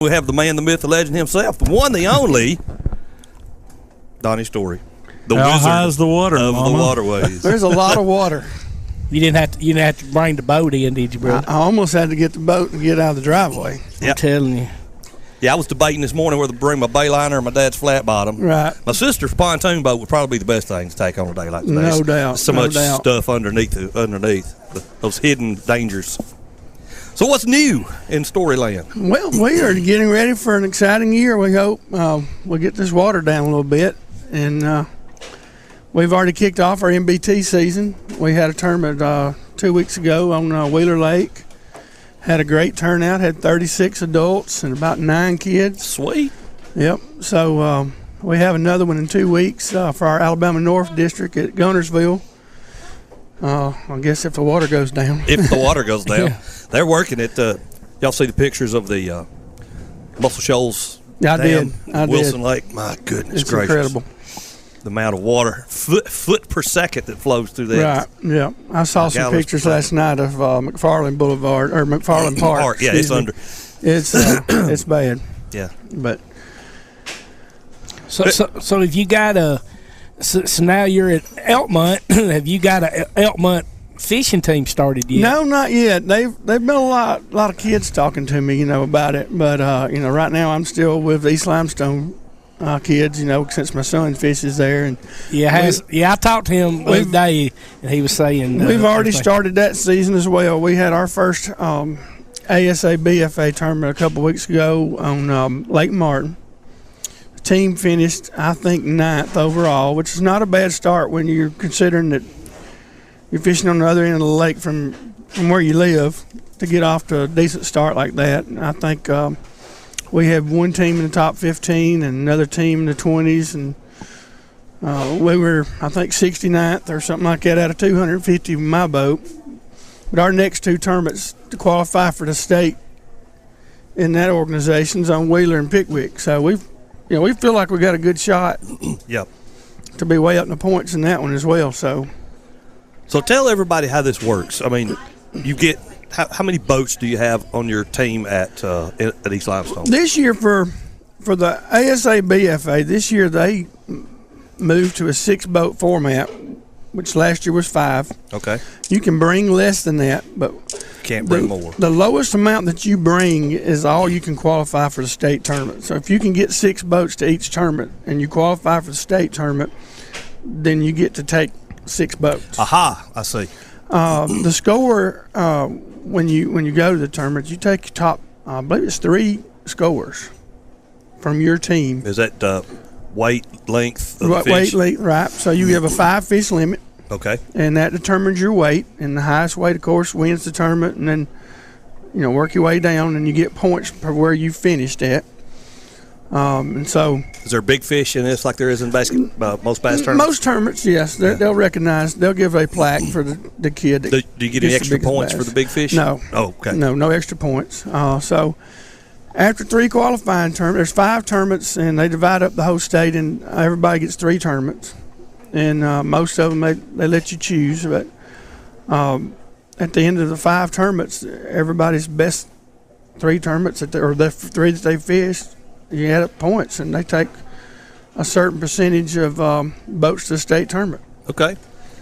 We have the man, the myth, the legend himself, the one, the only, Donnie Story, the How wizard high is the water, of Mama? the waterways. There's a lot of water. You didn't have to bring the boat in, did you, brother? I almost had to get the boat and get out of the driveway. I'm telling you. Yeah, I was debating this morning whether to bring my bayliner or my dad's flat bottom. Right. My sister's pontoon boat would probably be the best thing to take on a day like today. No doubt. So much stuff underneath those hidden dangers. So what's new in Storyland? Well, we are getting ready for an exciting year. We hope we'll get this water down a little bit. And we've already kicked off our MBT season. We had a tournament 2 weeks ago on Wheeler Lake. Had a great turnout. Had 36 adults and about 9 kids. Sweet. Yep. So we have another one in 2 weeks for our Alabama North District at Gunnersville. I guess if the water goes down. If the water goes down. Yeah. They're working at y'all see the pictures of the Muscle Shoals I Wilson did. Lake. My goodness It's gracious. incredible. The amount of water, foot per second that flows through there. Right, yeah. I saw some pictures last night of McFarland Boulevard, or McFarland Park. Yeah, it's excuse me. under. It's it's bad. Yeah. But So if you got so now you're at Elkmont, have you got a Elkmont fishing team started yet? no, not yet. They've been a lot of kids talking to me, about it. But right now I'm still with East Limestone kids, since my son fishes there. And I talked to him the other day, and he was saying we've already started that season as well. We had our first ASA BFA tournament a couple weeks ago on Lake Martin. The team finished, I think, 9th overall, which is not a bad start when you're considering that you're fishing on the other end of the lake from where you live to get off to a decent start like that. And I think we had one team in the top 15 and another team in the 20s, and we were, I think, 69th or something like that out of 250 with my boat. But our next 2 tournaments to qualify for the state in that organization's on Wheeler and Pickwick. So we feel like we got a good shot. Yep. To be way up in the points in that one as well. So tell everybody how this works. I mean, you get how many boats do you have on your team at East Limestone? This year for the ASA BFA, this year they moved to a 6-boat format, which last year was 5. Okay. You can bring less than that, but Can't bring more. The lowest amount that you bring is all you can qualify for the state tournament. So if you can get 6 boats to each tournament and you qualify for the state tournament, then you get to take 6 boats. Aha, I see. The score when you go to the tournament, you take your top, I believe it's 3 scores from your team. Is that weight, length of the Weight, fish? length, right. So you have a 5-fish limit. Okay. And that determines your weight. And the highest weight, of course, wins the tournament. And then, work your way down and you get points for where you finished at. And so, is there big fish in this like there is in most bass tournaments? Most tournaments, yes. They'll recognize, they'll give a plaque for the kid. Do you get any extra points for the big fish? No. Oh, okay. No extra points. So after 3 qualifying tournaments, there's 5 tournaments, and they divide up the whole state, and everybody gets 3 tournaments. And most of them, they let you choose. But at the end of the 5 tournaments, everybody's best 3 tournaments, or the 3 that they fished, you add up points, and they take a certain percentage of boats to the state tournament. Okay.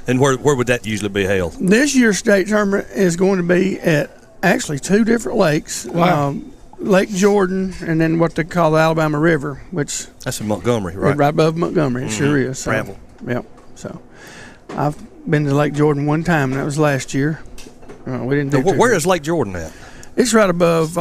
And where would that usually be held? This year's state tournament is going to be at actually 2 different lakes. Wow. Lake Jordan and then what they call the Alabama River, which That's in Montgomery, right? right above Montgomery. It sure is. So, Travel. Yep. So I've been to Lake Jordan one time, and that was last year. We didn't do Where is Lake Jordan at? It's right above.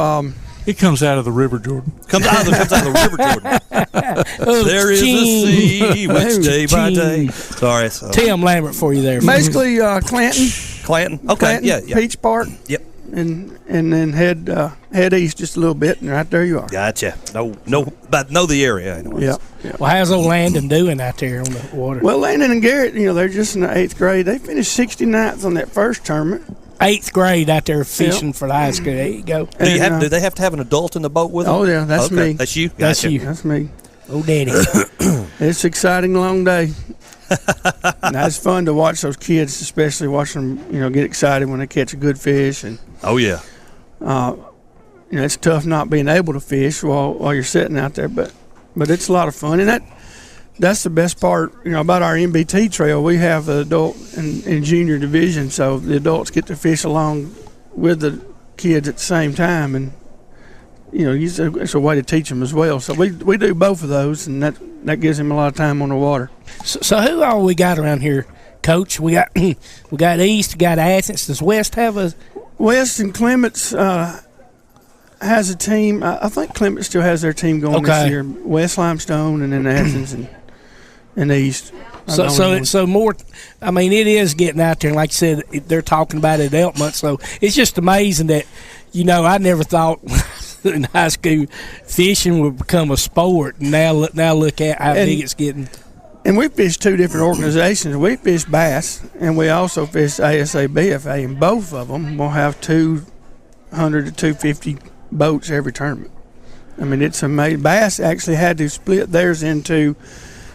It comes out of the River Jordan. Comes out of the River Jordan. There is a sea which day by day. Sorry. Tim Lambert for you there. Basically, Clanton. Clanton? Okay, Clanton, yeah. Peach Park. Yep. And then head east just a little bit, and right there you are. Gotcha. But know the area anyways. Yeah. Well, how's old Landon doing out there on the water? Well, Landon and Garrett, they're just in the 8th grade. They finished 69th on that first tournament. 8th grade out there fishing for the high school. There you go. Do they have to have an adult in the boat with them? Oh, yeah, that's me. That's you? Gotcha. That's you. That's me. Oh, Daddy. It's an exciting long day. Now, it's fun to watch those kids, especially watch them, get excited when they catch a good fish. And oh, yeah. it's tough not being able to fish while you're sitting out there, but it's a lot of fun, and that's the best part, about our MBT trail. We have the adult and junior division, so the adults get to fish along with the kids at the same time, and it's a way to teach them as well. So we do both of those, and that gives them a lot of time on the water. So who all we got around here, Coach? We got East, we got Athens. Does West have a? West and Clements has a team. I think Clements still has their team going this year. West Limestone, and then Athens and East. So more. I mean, it is getting out there, and like you said, they're talking about it at Elkmont. So it's just amazing that I never thought in high school fishing would become a sport. And now look at how big it's getting. And we fish two different organizations. We fish bass, and we also fish ASA BFA, and both of them will have 200 to 250 boats every tournament. I mean, it's amazing. Bass actually had to split theirs into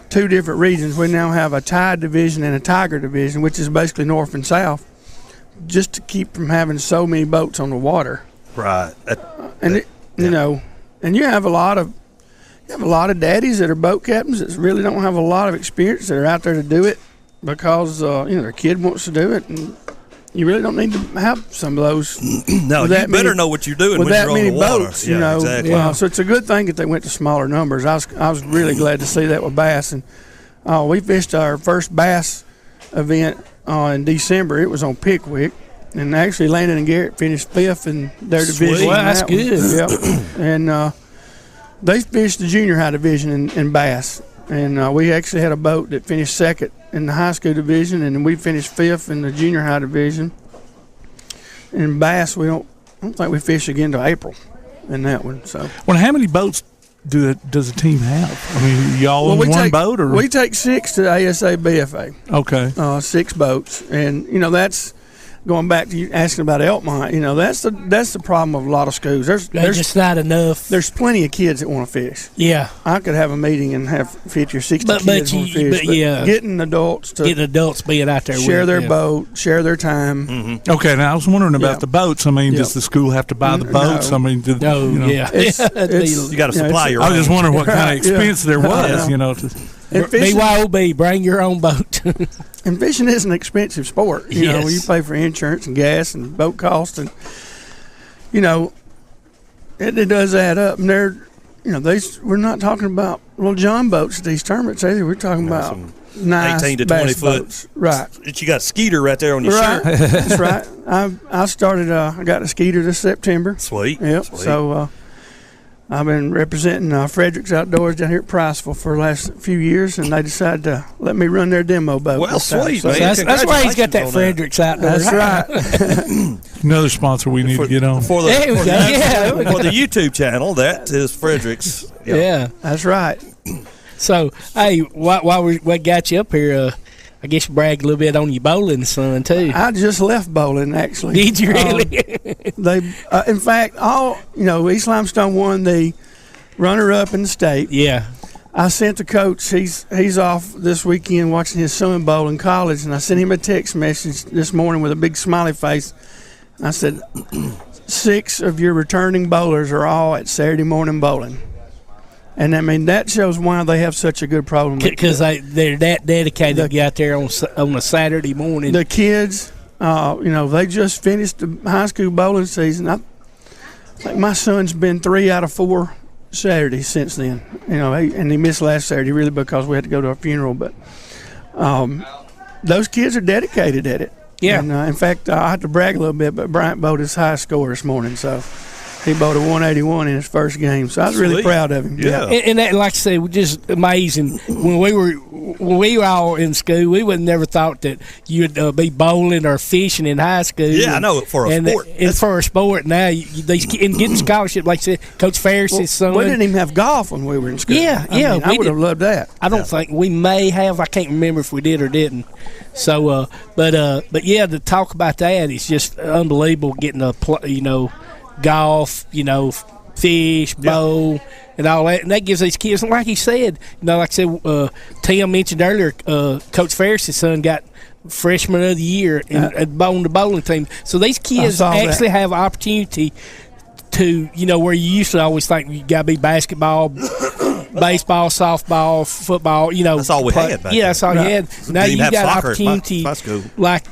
two different regions. We now have a Tide division and a Tiger division, which is basically north and south, just to keep from having so many boats on the water. Right. And you have a lot of daddies that are boat captains that really don't have a lot of experience that are out there to do it because their kid wants to do it, and you really don't need to have some of those. No, you better know what you're doing with when that you're many on the water. boats. Exactly. So it's a good thing that they went to smaller numbers. I was really glad to see that with bass, and we fished our first bass event in December. It was on Pickwick. And actually, Landon and Garrett finished fifth in their division. Well, that's good. Yep. And they fished the junior high division in bass. And we actually had a boat that finished second in the high school division, and we finished fifth in the junior high division. In bass, I don't think we fish again until April in that one. So. Well, how many boats does a team have? I mean, y'all on one boat, or we take 6 to ASA BFA. Okay. 6 boats, and that's. Going back to you asking about Elkmont, that's the problem of a lot of schools. There's just not enough. There's plenty of kids that want to fish. Yeah, I could have a meeting and have 50 or 60 kids want to fish. But getting adults being out there, share their boat, share their time. Mm-hmm. Okay, now I was wondering about the boats. I mean, does the school have to buy the boats? No. I mean, you got to supply your. I was just wondering what kind of expense there was. BYOB, bring your own boat. And fishing is an expensive sport. When you pay for insurance and gas and boat costs, and it does add up. And we're not talking about little John boats at these tournaments either. We're talking about nice 18 to 20 foot boats. Right. You got a skeeter right there on your shirt. That's right. I started. I got a skeeter this September. Sweet. Yep. Sweet. So. I've been representing Frederick's Outdoors down here at Priceville for the last few years, and they decided to let me run their demo boat. Well, sweet, so man. That's why he's got that Frederick's Outdoors. That's right. Another sponsor we need to get on. For the YouTube channel, that is Frederick's. Yeah. That's right. So, hey, while we got you up here, I guess you bragged a little bit on your bowling, son, too. I just left bowling, actually. Did you really? In fact, East Limestone won the runner-up in the state. Yeah. I sent the coach. He's off this weekend watching his son bowl in college, and I sent him a text message this morning with a big smiley face. I said, 6 of your returning bowlers are all at Saturday morning bowling. And, I mean, that shows why they have such a good program. Because they're that dedicated to get out there on a Saturday morning. The kids, they just finished the high school bowling season. I think my son's been 3 out of 4 Saturdays since then. And he missed last Saturday really because we had to go to a funeral. But those kids are dedicated at it. Yeah. And, in fact, I have to brag a little bit, but Bryant bowled his highest score this morning, so – he bowled a 181 in his first game, so I was really proud of him. Yeah. And that, like I said, was just amazing. When we were all in school, we would never thought that you'd be bowling or fishing in high school. Yeah, I know, for a sport. And for a sport, now and getting scholarship, like I said, Coach Ferris' son. We didn't even have golf when we were in school. Yeah, I would have loved that. I don't think we may have. I can't remember if we did or didn't. So, but yeah, to talk about that, it's just unbelievable getting golf, fish, bow, and all that. And that gives these kids, like he said, like I said, Tim mentioned earlier, Coach Ferris' son got freshman of the year on the bowling team. So these kids actually have opportunity to, where you used to always think you got to be basketball, baseball, softball, football, That's all we had back then. that's all you had. Now you got an opportunity, my school. like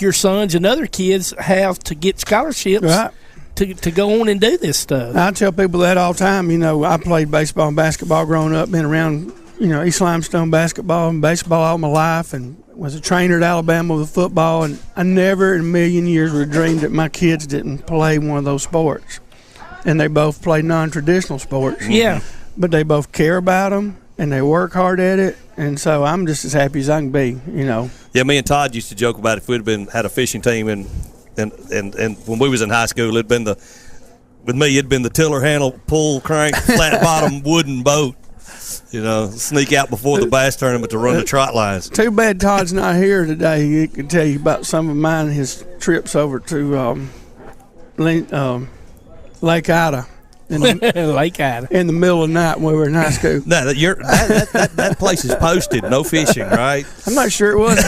your sons and other kids have to get scholarships to go on and do this stuff. I tell people that all the time. I played baseball and basketball growing up, been around, East Limestone basketball and baseball all my life, and was a trainer at Alabama with football, and I never in a million years would have dreamed that my kids didn't play one of those sports. And they both play non-traditional sports. Yeah. But they both care about them, and they work hard at it, and so I'm just as happy as I can be, Yeah, me and Todd used to joke about if we'd had a fishing team, and when we was in high school, it'd been the tiller handle, pull, crank, flat bottom wooden boat. Sneak out before the bass tournament to run the trot lines. Too bad Todd's not here today. He could tell you about some of mine, his trips over to Lake Ida. Lake Ida. In the middle of the night when we were in high school. No, that place is posted. No fishing, right? I'm not sure it was.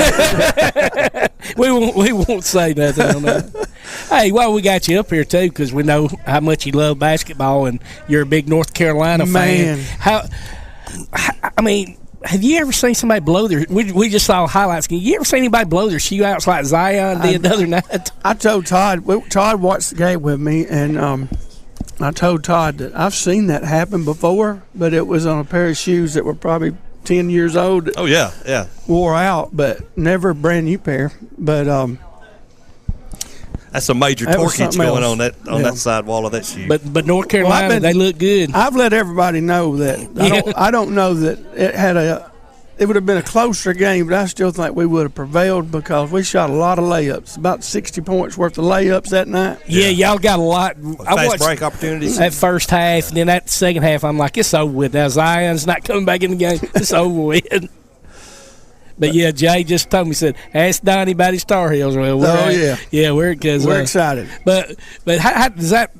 We won't say nothing on that. Hey, we got you up here too because we know how much you love basketball and you're a big North Carolina fan. Have you ever seen somebody blow their? We just saw highlights. Have you ever seen anybody blow their shoe outs like Zion did the other night? I told Todd. Todd watched the game with me, and I told Todd that I've seen that happen before, but it was on a pair of shoes that were probably 10 years old. Oh yeah. Wore out, but never a brand new pair. But that's a major torquage going on that sidewall of that shoe. But North Carolina, they look good. I've let everybody know that. I don't know that it would have been a closer game, but I still think we would have prevailed because we shot a lot of layups, about 60 points worth of layups that night. Yeah, y'all got a lot. I watched break opportunities. That first half, and then that second half, I'm like, it's over with. Now Zion's not coming back in the game. It's over with. But yeah, Jay just told me, said, ask Donnie about his Star Hills. Well, we're excited. But how does that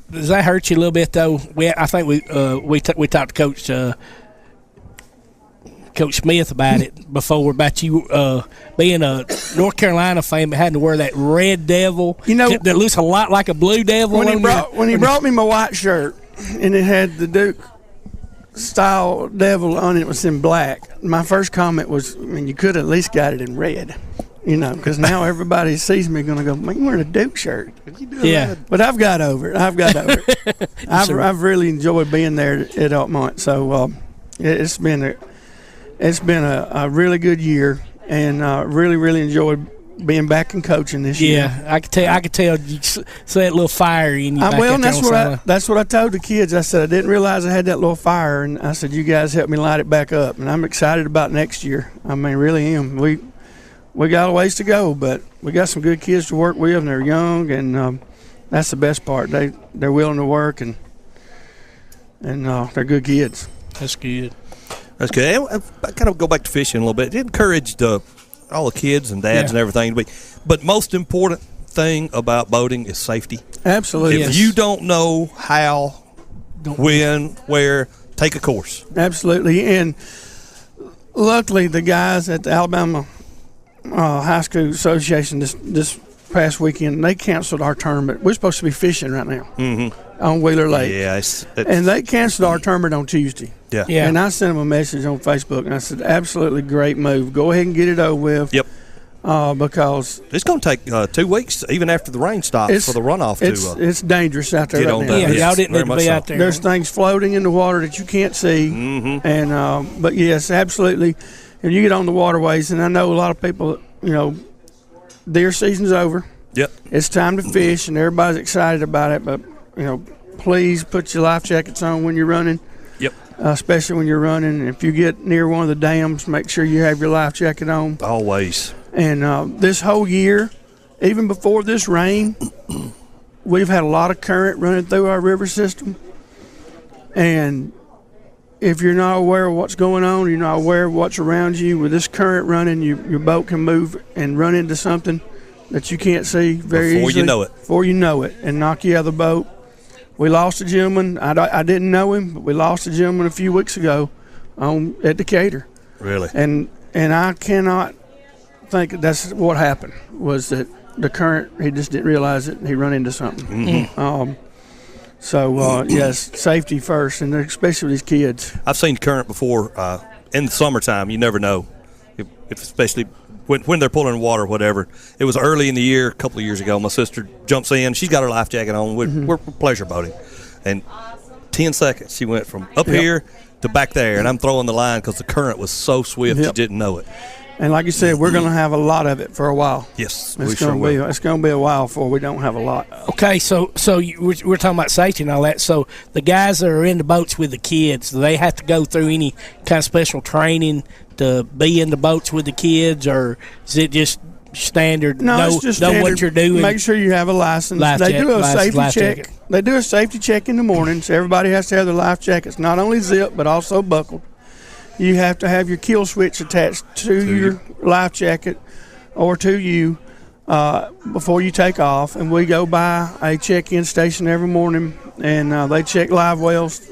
hurt you a little bit though? I think we talked to Coach Smith about it before, about you being a North Carolina fan but having to wear that red devil that looks a lot like a blue devil. When he brought me my white shirt and it had the Duke style devil on it, it was in black. My first comment was, you could at least got it in red, because now everybody sees me going to go, man, you wearing a Duke shirt. Yeah. But I've got over it. I've really enjoyed being there at Altamont. So it's been a really good year, and really, really enjoyed being back and coaching this year. Yeah, I could tell you saw that little fire in you. That's what I told the kids. I said I didn't realize I had that little fire, and I said you guys helped me light it back up, and I'm excited about next year. Really am. We got a ways to go, but we got some good kids to work with, and they're young, and that's the best part. They're willing to work, and they're good kids. That's good. That's good. I kind of go back to fishing a little bit. It encouraged all the kids and dads and everything to be. But most important thing about boating is safety. Absolutely. If you don't know how, when, where, take a course. Absolutely. And luckily, the guys at the Alabama High School Association this past weekend, they canceled our tournament. We're supposed to be fishing right now on Wheeler Lake. Yeah, and they canceled our tournament on Tuesday. Yeah. And I sent them a message on Facebook, and I said, absolutely great move. Go ahead and get it over with. Yep. Because it's going to take 2 weeks, even after the rain stops, for the runoff it's dangerous out there right now. Yeah, y'all didn't need to be out there. There's things floating in the water that you can't see. And but yes, absolutely. If you get on the waterways, and I know a lot of people, deer season's over. Yep. It's time to fish, and everybody's excited about it. But please put your life jackets on when you're running. Yep. Especially when you're running. If you get near one of the dams, make sure you have your life jacket on. Always. And this whole year, even before this rain, we've had a lot of current running through our river system. And if you're not aware of what's going on, you're not aware of what's around you, with this current running, your boat can move and run into something that you can't see very easily. Before you know it, and knock you out of the boat. We lost a gentleman. I didn't know him, but we lost a gentleman a few weeks ago at Decatur. Really? And I cannot think that's what happened, was that the current, he just didn't realize it, and he run into something. So yes, safety first, and especially these kids. I've seen current before. In the summertime, you never know, if especially when they're pulling water or whatever. It was early in the year, a couple of years ago. My sister jumps in. She's got her life jacket on. We're pleasure boating. And 10 seconds, she went from up here to back there, and I'm throwing the line because the current was so swift you didn't know it. And like you said, we're going to have a lot of it for a while. Yes, it's going to be a while before we don't have a lot. Okay, so we're talking about safety and all that. So the guys that are in the boats with the kids, do they have to go through any kind of special training to be in the boats with the kids, or is it just standard? No, it's just know standard. What you're doing. Make sure you have a license. They do a safety check. Jacket. They do a safety check in the morning, so everybody has to have their life jackets, not only zipped but also buckled. You have to have your kill switch attached to your life jacket or to you before you take off. And we go by a check-in station every morning, and they check live wells,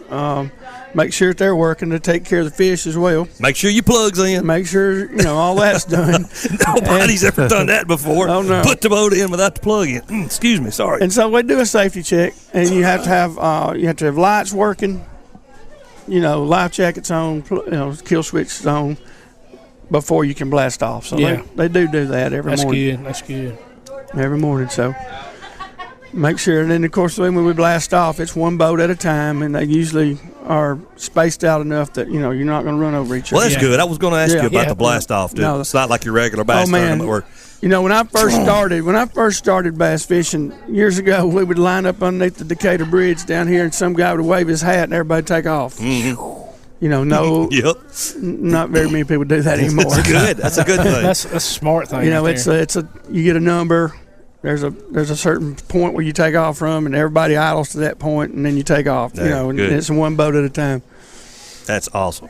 make sure that they're working to take care of the fish as well. Make sure your plug's in. Make sure, all that's done. Nobody's ever done that before. Oh, no. Put the boat in without the plug in. Excuse me, sorry. And so we do a safety check, and you have to have lights working. Life jackets on, kill switches on before you can blast off. So they do that every morning. That's good. Every morning. So make sure. And then, of course, when we blast off, it's one boat at a time, and they usually are spaced out enough that, you're not going to run over each other. Well, that's good. I was going to ask you about the blast off, dude. No, it's not like your regular bass tournament where – when I first started bass fishing years ago, we would line up underneath the Decatur Bridge down here, and some guy would wave his hat, and everybody take off. Mm-hmm. Not very many people do that anymore. That's good. That's a good thing. That's a smart thing. You get a number. There's a certain point where you take off from, and everybody idles to that point, and then you take off. And it's one boat at a time. That's awesome.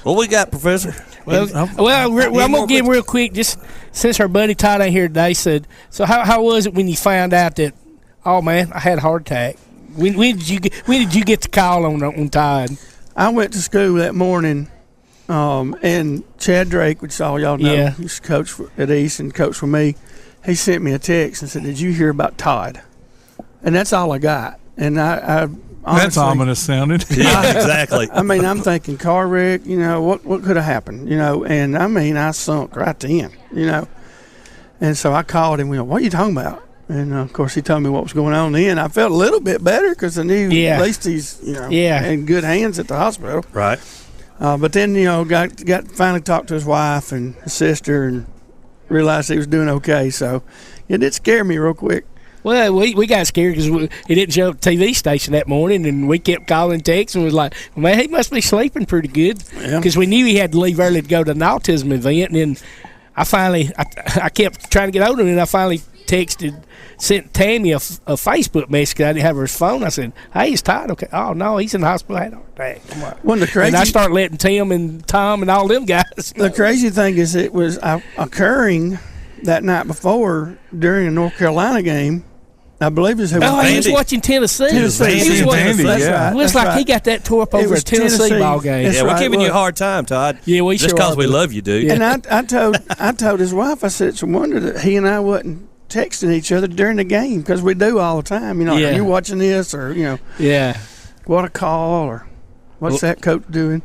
What we got, Professor? I'm gonna get real quick. Just since our buddy Todd ain't here today, said, so how was it when you found out that? Oh man, I had a heart attack. When did you get the call on Todd? I went to school that morning, and Chad Drake, which all y'all know, he used to coach at East and coach for me. He sent me a text and said, "Did you hear about Todd?" And that's all I got. And I honestly, that's ominous sounding. Yeah, exactly. I mean, I'm thinking car wreck. What could have happened? And I mean, I sunk right then. And so I called him. What are you talking about? And of course, he told me what was going on. Then I felt a little bit better because I knew at least he's in good hands at the hospital. Right. But then got finally talked to his wife and his sister and realized he was doing okay. So it did scare me real quick. Well, we got scared because he didn't show up at the TV station that morning, and we kept calling texts and was like, well, man, he must be sleeping pretty good because we knew he had to leave early to go to an autism event. And then I kept trying to get hold of him, and I finally sent Tammy a Facebook message because I didn't have her phone. I said, hey, is Todd okay? Oh, no, he's in the hospital. I had a heart attack. And I started letting Tim and Tom and all them guys know. The crazy thing is it was occurring that night before during a North Carolina game. I believe it was he was watching Tennessee. He was watching Tennessee. It was like he got that tore up over a Tennessee ball game. Yeah, we're giving you a hard time, Todd. Yeah, we just because we love you, dude. And I told his wife, I said, it's a wonder that he and I wasn't texting each other during the game because we do all the time. Are you watching this or what a call or what's that coach doing?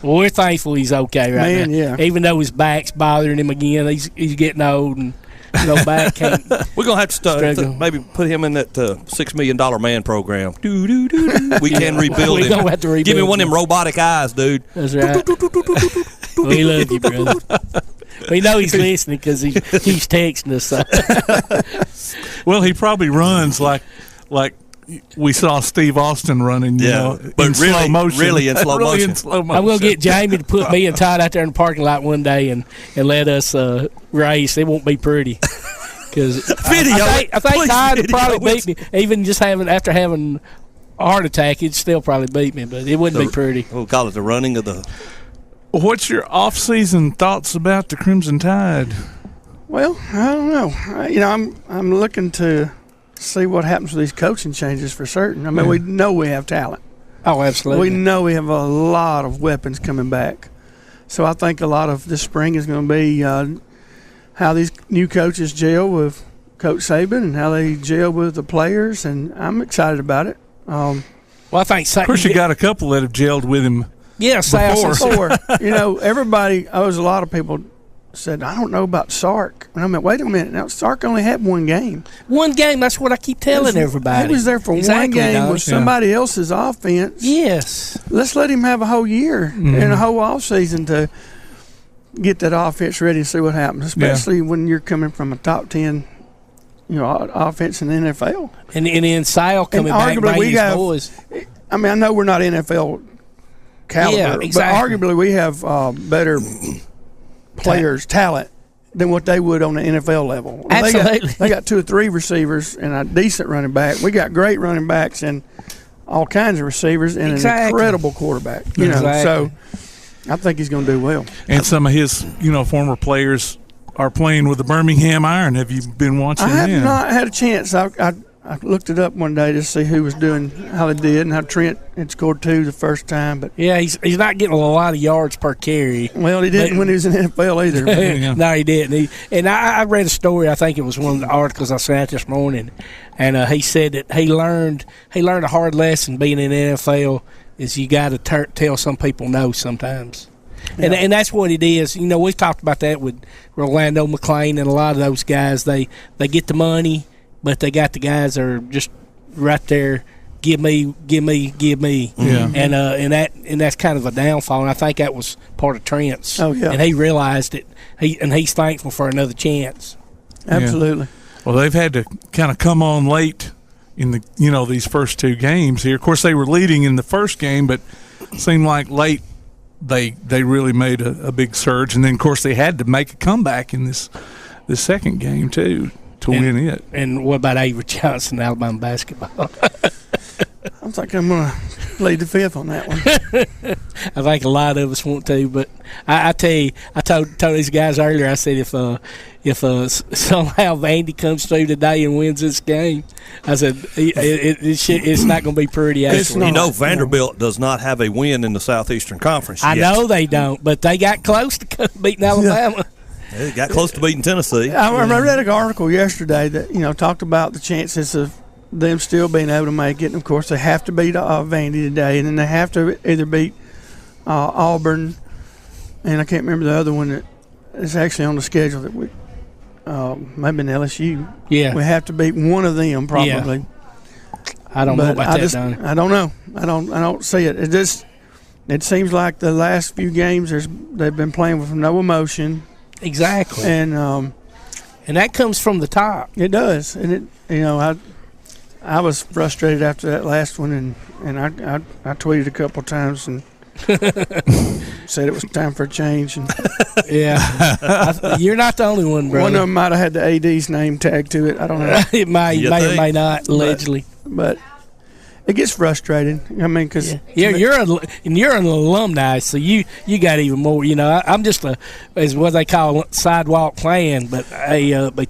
Well, we're thankful he's okay right now. Yeah. Even though his back's bothering him again, he's getting old and. Back can't. We're gonna have to maybe put him in that $6 million man program. We can rebuild him. Gonna have to rebuild Give me one of them robotic eyes, dude. That's right. We love you, brother. We know he's listening because he's texting us. So. Well, he probably runs like we saw Steve Austin running, but in slow motion. Really in slow motion. I'm going to get Jamie to put me and Todd out there in the parking lot one day and let us race. It won't be pretty. Because I think Todd would probably beat me. Even just after having a heart attack, he'd still probably beat me, but it wouldn't be pretty. We'll call it the running of the... What's your off-season thoughts about the Crimson Tide? Well, I don't know. I'm looking to see what happens with these coaching changes for certain. I mean, we know we have talent. Oh, absolutely. We know we have a lot of weapons coming back. So I think a lot of this spring is going to be how these new coaches gel with Coach Saban and how they gel with the players, and I'm excited about it. Well, I think Of course, you got a couple that have gelled with him. yeah, Before, everybody, there was a lot of people said, I don't know about Sark. And I'm like, wait a minute. Now, Sark only had one game. One game, that's what I keep telling everybody. He was there for one game with somebody else's offense. Yes. Let's let him have a whole year and a whole off season to get that offense ready and see what happens, especially when you're coming from a top 10 offense in the NFL. And then Sal coming back bringing his boys. I mean, I know we're not NFL caliber, but arguably we have better players, talent, than what they would on the NFL level. Absolutely. They got 2 or 3 receivers and a decent running back. We got great running backs and all kinds of receivers and an incredible quarterback. So I think he's going to do well. And some of his, former players are playing with the Birmingham Iron. Have you been watching them? I have not had a chance. I looked it up one day to see who was doing, how they did, and how Trent had scored 2 the first time. But yeah, he's not getting a lot of yards per carry. Well, he didn't when he was in the NFL either. No, he didn't. I read a story. I think it was one of the articles I sent out this morning, and he said that he learned a hard lesson being in the NFL is you got to tell some people no sometimes. Yeah. And that's what it is. We've talked about that with Orlando McClain and a lot of those guys. They get the money, but they got the guys that are just right there. Give me. Yeah. And that's kind of a downfall. And I think that was part of Trent's. Oh yeah. And he realized it. He's thankful for another chance. Absolutely. Yeah. Well, they've had to kind of come on late in the these first 2 games here. Of course, they were leading in the first game, but it seemed like late they really made a big surge, and then of course they had to make a comeback in this second game too to win it. And what about Avery Johnson, Alabama basketball? I think I'm going to plead the fifth on that one. I think a lot of us want to, but I tell you, I told these guys earlier. I said if somehow Vandy comes through today and wins this game, I said it's not going to be pretty. Vanderbilt does not have a win in the Southeastern Conference yet. I know they don't, but they got close to beating Alabama. They got close to beating Tennessee. I read an article yesterday that talked about the chances of them still being able to make it. And of course, they have to beat Vandy today, and then they have to either beat Auburn, and I can't remember the other one that is actually on the schedule that we maybe in LSU. Yeah, we have to beat one of them probably. Yeah. I don't know about that, Donnie. I don't know. I don't see it. It seems like the last few games they've been playing with no emotion. Exactly. And that comes from the top. It does, and I was frustrated after that last one, and I tweeted a couple of times and said it was time for a change. And yeah, you're not the only one, brother. One of them might have had the AD's name tagged to it. I don't know. It may or may not, allegedly. But it gets frustrating. I mean, because you're an alumni, so you got even more. I'm just as what they call sidewalk playing, but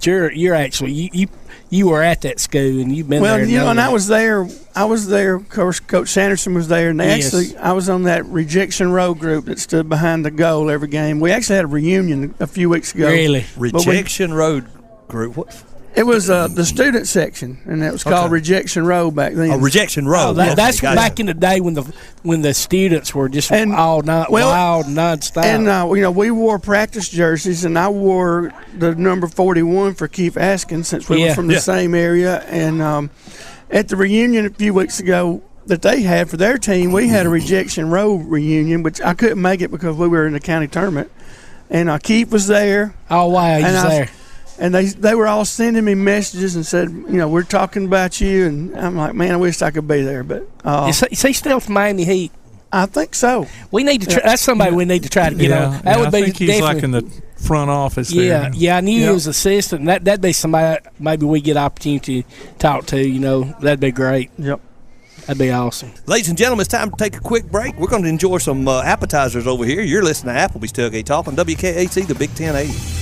you're actually you were at that school and you've been there. Well, and I was there. Of course, Coach Sanderson was there, and I was on that rejection row group that stood behind the goal every game. We actually had a reunion a few weeks ago. Really, rejection road group. What? It was the student section, and it was called Rejection Row back then. Oh, Rejection Row. That's back in the day when the students were just wild nonstop. And we wore practice jerseys, and I wore the number 41 for Keith Askins since we were from the same area. And at the reunion a few weeks ago that they had for their team, we had a Rejection Row reunion, which I couldn't make it because we were in the county tournament. And Keith was there. Oh wow, he was there. And they were all sending me messages and said, we're talking about you. And I'm like, man, I wish I could be there. But is he still from Miami Heat? I think so. We need to. That's somebody we need to try to get on. That would I think he's like in the front office. Yeah, there. I knew he was assistant. That'd be somebody maybe we get opportunity to talk to. That'd be great. Yep. That'd be awesome. Ladies and gentlemen, it's time to take a quick break. We're going to enjoy some appetizers over here. You're listening to Applebee's Tailgate Talk on WKAC, the Big 1080.